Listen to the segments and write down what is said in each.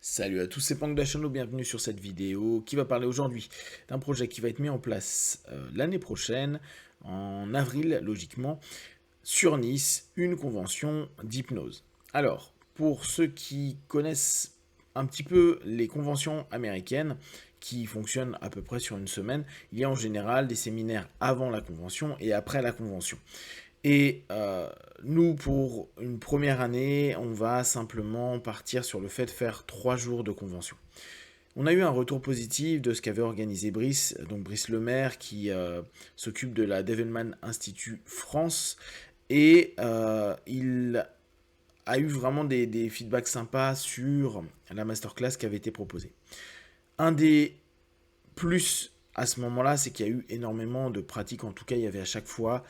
Salut à tous, c'est Pang Dachano, bienvenue sur cette vidéo qui va parler aujourd'hui d'un projet qui va être mis en place l'année prochaine, en avril logiquement, sur Nice, une convention d'hypnose. Alors, pour ceux qui connaissent un petit peu les conventions américaines, qui fonctionnent à peu près sur une semaine, il y a en général des séminaires avant la convention et après la convention. Et nous, pour une première année, on va simplement partir sur le fait de faire 3 jours de convention. On a eu un retour positif de ce qu'avait organisé Brice, donc Brice Lemaire, qui s'occupe de la Development Institute France, et il a eu vraiment des feedbacks sympas sur la masterclass qui avait été proposée. Un des plus à ce moment-là, c'est qu'il y a eu énormément de pratiques, en tout cas il y avait à chaque fois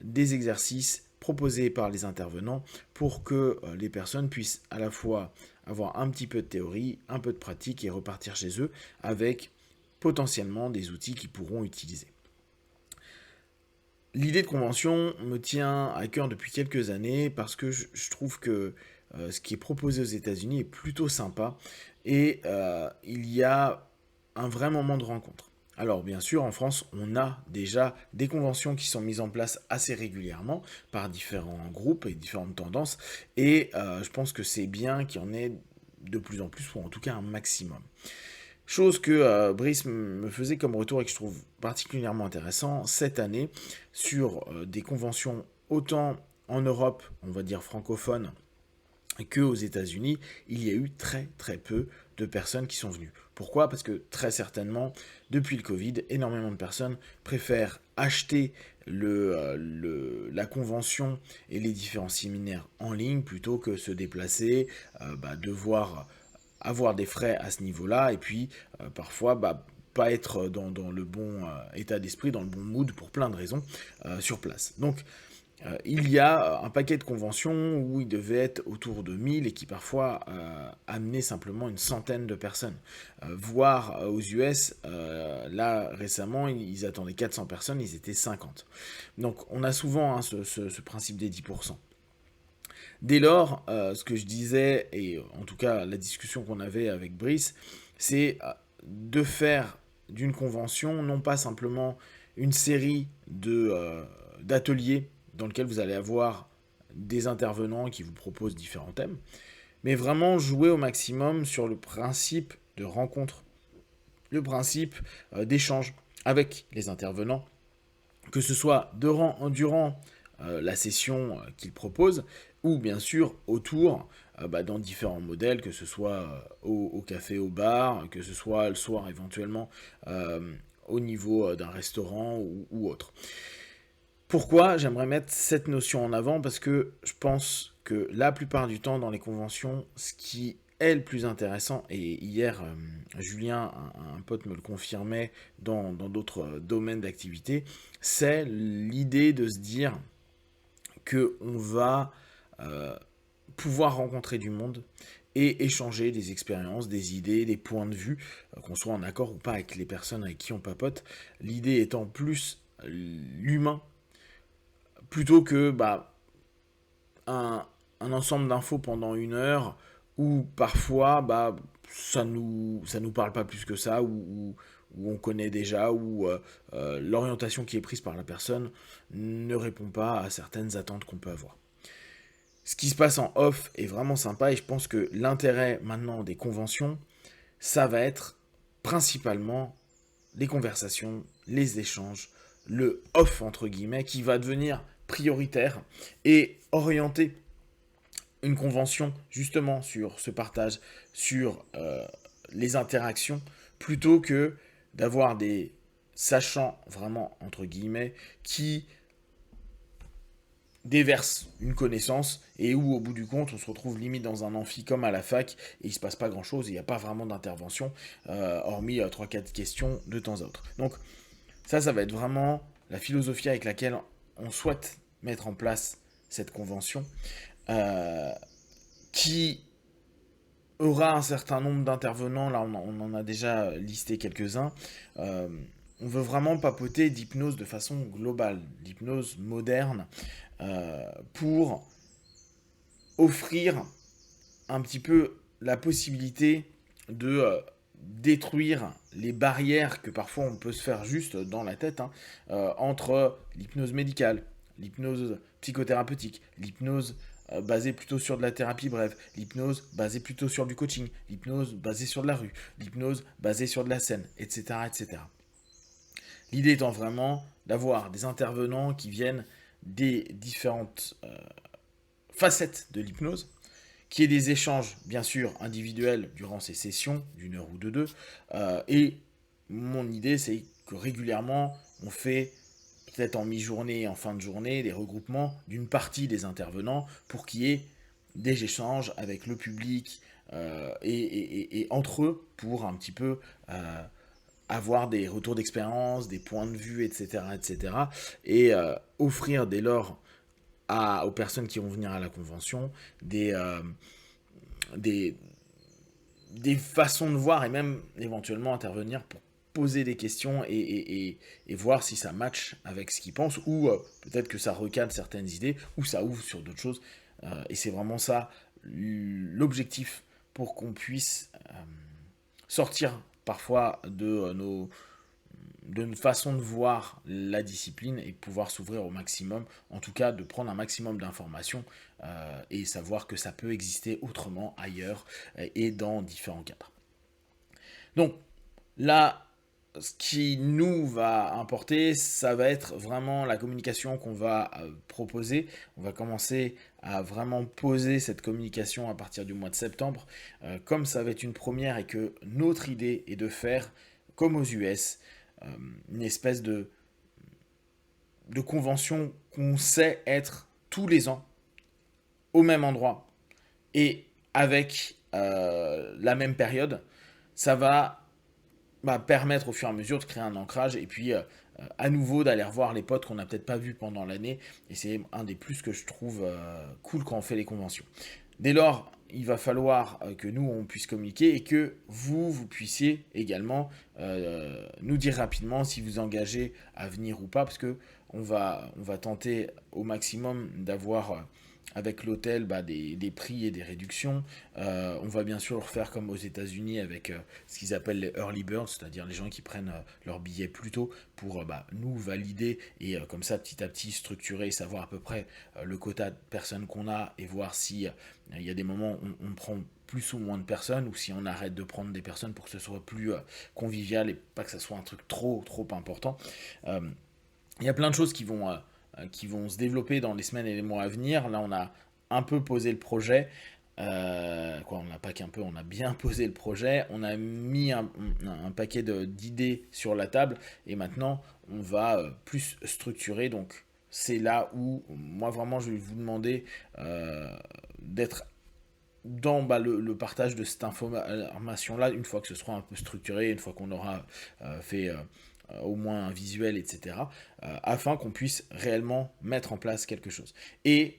des exercices proposés par les intervenants pour que les personnes puissent à la fois avoir un petit peu de théorie, un peu de pratique et repartir chez eux avec potentiellement des outils qu'ils pourront utiliser. L'idée de convention me tient à cœur depuis quelques années parce que je trouve que ce qui est proposé aux États-Unis est plutôt sympa et il y a un vrai moment de rencontre. Alors bien sûr, en France, on a déjà des conventions qui sont mises en place assez régulièrement par différents groupes et différentes tendances, et je pense que c'est bien qu'il y en ait de plus en plus, ou en tout cas un maximum. Chose que Brice me faisait comme retour et que je trouve particulièrement intéressant cette année sur des conventions autant en Europe, on va dire francophone, qu'aux États-Unis, il y a eu très très peu de personnes qui sont venues. Pourquoi? Parce que très certainement, depuis le Covid, énormément de personnes préfèrent acheter la convention et les différents séminaires en ligne plutôt que se déplacer, devoir avoir des frais à ce niveau-là, et puis parfois pas être dans le bon état d'esprit, dans le bon mood pour plein de raisons sur place. Donc il y a un paquet de conventions où il devait être autour de 1000 et qui parfois amenaient simplement une centaine de personnes. Voire aux US, là récemment, ils attendaient 400 personnes, ils étaient 50. Donc on a souvent ce principe des 10%. Dès lors, ce que je disais, et en tout cas la discussion qu'on avait avec Brice, c'est de faire d'une convention non pas simplement une série d'ateliers dans lequel vous allez avoir des intervenants qui vous proposent différents thèmes, mais vraiment jouer au maximum sur le principe de rencontre, le principe d'échange avec les intervenants, que ce soit durant la session qu'il propose, ou bien sûr autour, dans différents modèles, que ce soit au café, au bar, que ce soit le soir éventuellement au niveau d'un restaurant ou autre. Pourquoi j'aimerais mettre cette notion en avant? Parce que je pense que la plupart du temps dans les conventions, ce qui est le plus intéressant, et hier Julien, un pote me le confirmait dans d'autres domaines d'activité, c'est l'idée de se dire que on va euh, pouvoir rencontrer du monde et échanger des expériences, des idées, des points de vue, qu'on soit en accord ou pas avec les personnes avec qui on papote. L'idée étant plus l'humain plutôt que un ensemble d'infos pendant une heure où parfois ça nous parle pas plus que ça, ou on connaît déjà, ou l'orientation qui est prise par la personne ne répond pas à certaines attentes qu'on peut avoir. Ce qui se passe en off est vraiment sympa, et je pense que l'intérêt maintenant des conventions, ça va être principalement les conversations, les échanges, le off entre guillemets, qui va devenir prioritaire et orienter une convention justement sur ce partage, sur les interactions, plutôt que d'avoir des sachants vraiment entre guillemets qui déversent une connaissance et où au bout du compte on se retrouve limite dans un amphi comme à la fac et il se passe pas grand chose, il n'y a pas vraiment d'intervention hormis 3-4 questions de temps à autre. Donc ça va être vraiment la philosophie avec laquelle on souhaite mettre en place cette convention, euh, qui aura un certain nombre d'intervenants. Là, on en a déjà listé quelques-uns. Euh, on veut vraiment papoter d'hypnose de façon globale, d'hypnose moderne, pour offrir un petit peu la possibilité de détruire les barrières que parfois on peut se faire juste dans la tête, hein, entre l'hypnose médicale, l'hypnose psychothérapeutique, l'hypnose basée plutôt sur de la thérapie brève, l'hypnose basée plutôt sur du coaching, l'hypnose basée sur de la rue, l'hypnose basée sur de la scène, etc. etc. L'idée étant vraiment d'avoir des intervenants qui viennent des différentes facettes de l'hypnose, qu'il y ait des échanges, bien sûr, individuels durant ces sessions, d'une heure ou de deux. Et mon idée, c'est que régulièrement, on fait, peut-être en mi-journée, en fin de journée, des regroupements d'une partie des intervenants pour qu'il y ait des échanges avec le public et entre eux pour un petit peu avoir des retours d'expérience, des points de vue, etc. etc. et offrir dès lors aux personnes qui vont venir à la convention des, des façons de voir et même éventuellement intervenir pour poser des questions et voir si ça match avec ce qu'ils pensent ou peut-être que ça recadre certaines idées ou ça ouvre sur d'autres choses. Et c'est vraiment ça l'objectif pour qu'on puisse sortir parfois de notre façon de voir la discipline et pouvoir s'ouvrir au maximum, en tout cas de prendre un maximum d'informations et savoir que ça peut exister autrement ailleurs et dans différents cadres. Donc là, ce qui nous va importer, ça va être vraiment la communication qu'on va proposer. On va commencer à vraiment poser cette communication à partir du mois de septembre. Comme ça va être une première et que notre idée est de faire, comme aux US, une espèce de convention qu'on sait être tous les ans au même endroit et avec la même période, ça va permettre au fur et à mesure de créer un ancrage et puis à nouveau d'aller revoir les potes qu'on n'a peut-être pas vus pendant l'année. Et c'est un des plus que je trouve cool quand on fait les conventions. Dès lors, il va falloir que nous, on puisse communiquer et que vous puissiez également nous dire rapidement si vous engagez à venir ou pas, parce que on va tenter au maximum d'avoir avec l'hôtel des prix et des réductions. On va bien sûr faire comme aux États-Unis avec ce qu'ils appellent les early birds, c'est-à-dire les gens qui prennent leur billet plus tôt pour nous valider et comme ça petit à petit structurer et savoir à peu près le quota de personnes qu'on a et voir si il y a des moments où on prend plus ou moins de personnes ou si on arrête de prendre des personnes pour que ce soit plus convivial et pas que ce soit un truc trop important. Il y a plein de choses qui vont se développer dans les semaines et les mois à venir. Là, on a un peu posé le projet. On n'a pas qu'un peu, on a bien posé le projet. On a mis un paquet d'idées sur la table et maintenant, on va plus structurer. Donc, c'est là où, moi, vraiment, je vais vous demander d'être dans le partage de cette information-là, une fois que ce sera un peu structuré, une fois qu'on aura fait au moins un visuel, etc., afin qu'on puisse réellement mettre en place quelque chose. Et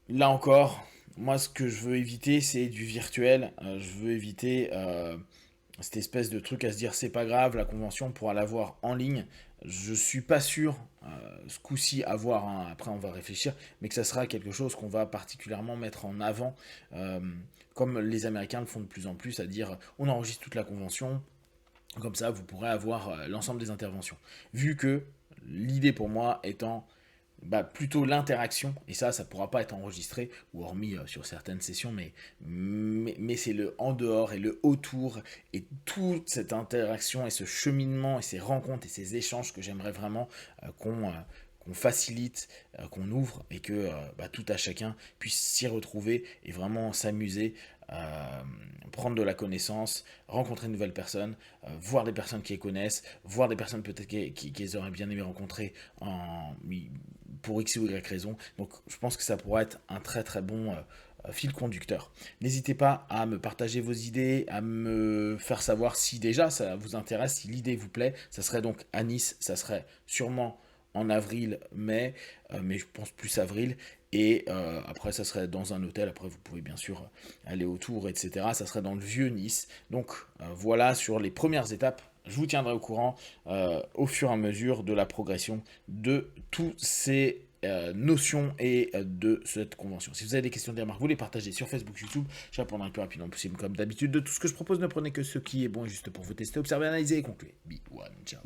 là encore, moi ce que je veux éviter, c'est du virtuel. Je veux éviter cette espèce de truc à se dire c'est pas grave, la convention on pourra l'avoir en ligne. Je suis pas sûr ce coup-ci à voir, hein, après on va réfléchir, mais que ça sera quelque chose qu'on va particulièrement mettre en avant, euh, comme les Américains le font de plus en plus, à dire on enregistre toute la convention, comme ça, vous pourrez avoir l'ensemble des interventions. Vu que l'idée pour moi étant plutôt l'interaction, et ça pourra pas être enregistré, ou hormis sur certaines sessions, mais c'est le en dehors et le autour, et toute cette interaction et ce cheminement et ces rencontres et ces échanges que j'aimerais vraiment qu'on facilite, qu'on ouvre et que tout à chacun puisse s'y retrouver et vraiment s'amuser, prendre de la connaissance, rencontrer de nouvelles personnes, voir des personnes qui les connaissent, voir des personnes peut-être qu'ils auraient bien aimé rencontrer pour X ou Y raison. Donc je pense que ça pourrait être un très très bon fil conducteur. N'hésitez pas à me partager vos idées, à me faire savoir si déjà ça vous intéresse, si l'idée vous plaît. Ça serait donc à Nice, ça serait sûrement en avril, mai, mais je pense plus avril. Et après, ça serait dans un hôtel. Après, vous pouvez bien sûr aller autour, etc. Ça serait dans le vieux Nice. Donc voilà sur les premières étapes. Je vous tiendrai au courant au fur et à mesure de la progression de tous ces notions et de cette convention. Si vous avez des questions, des remarques, vous les partagez sur Facebook, YouTube. Je répondrai le plus rapidement possible. Comme d'habitude, de tout ce que je propose, ne prenez que ce qui est bon et juste pour vous tester, observer, analyser et conclure. Be one, ciao.